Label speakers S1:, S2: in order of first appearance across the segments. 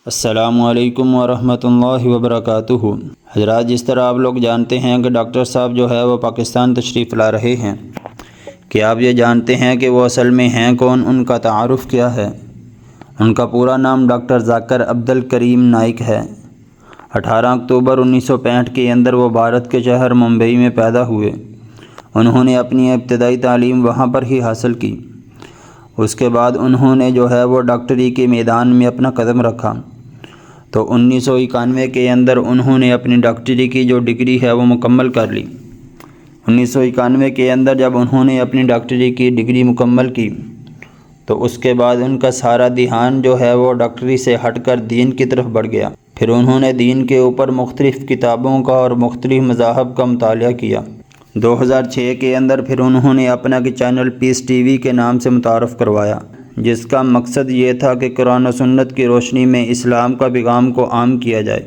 S1: السلام علیکم ورحمۃ اللہ وبرکاتہ۔ حضرات، جس طرح آپ لوگ جانتے ہیں کہ ڈاکٹر صاحب جو ہے وہ پاکستان تشریف لا رہے ہیں، کہ آپ یہ جانتے ہیں کہ وہ اصل میں ہیں کون، ان کا تعارف کیا ہے؟ ان کا پورا نام ڈاکٹر ذاکر عبدالکریم نائک ہے۔ 18 اکتوبر 1965 کے اندر وہ بھارت کے شہر ممبئی میں پیدا ہوئے۔ انہوں نے اپنی ابتدائی تعلیم وہاں پر ہی حاصل کی۔ اس کے بعد انہوں نے جو ہے وہ ڈاکٹری کے میدان میں اپنا قدم رکھا، تو 1991 کے اندر انہوں نے اپنی ڈاکٹری کی جو ڈگری ہے وہ مکمل کر لی۔ 1991 کے اندر جب انہوں نے اپنی ڈاکٹری کی ڈگری مکمل کی تو اس کے بعد ان کا سارا دھیان جو ہے وہ ڈاکٹری سے ہٹ کر دین کی طرف بڑھ گیا۔ پھر انہوں نے دین کے اوپر مختلف کتابوں کا اور مختلف مذاہب کا مطالعہ کیا۔ 2006 کے اندر پھر انہوں نے اپنا چینل پیس ٹی وی کے نام سے متعارف کروایا، جس کا مقصد یہ تھا کہ قرآن و سنت کی روشنی میں اسلام کا پیغام کو عام کیا جائے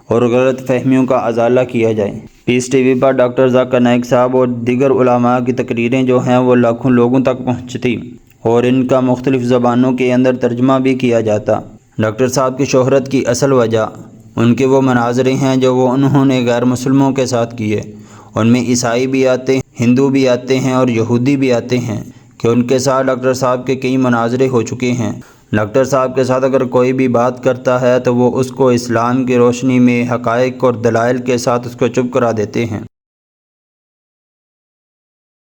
S1: اور غلط فہمیوں کا ازالہ کیا جائے۔ پیس ٹی وی پر ڈاکٹر ذاکر نائک صاحب اور دیگر علماء کی تقریریں جو ہیں وہ لاکھوں لوگوں تک پہنچتی اور ان کا مختلف زبانوں کے اندر ترجمہ بھی کیا جاتا۔ ڈاکٹر صاحب کی شہرت کی اصل وجہ ان کے وہ مناظرے ہیں جو انہوں نے غیر مسلموں کے ساتھ کیے۔ ان میں عیسائی بھی آتے ہیں، ہندو بھی آتے ہیں اور یہودی بھی آتے ہیں، کہ ان کے ساتھ ڈاکٹر صاحب کے کئی مناظرے ہو چکے ہیں۔ ڈاکٹر صاحب کے ساتھ اگر کوئی بھی بات کرتا ہے تو وہ اس کو اسلام کی روشنی میں حقائق اور دلائل کے ساتھ اس کو چپ کرا دیتے ہیں۔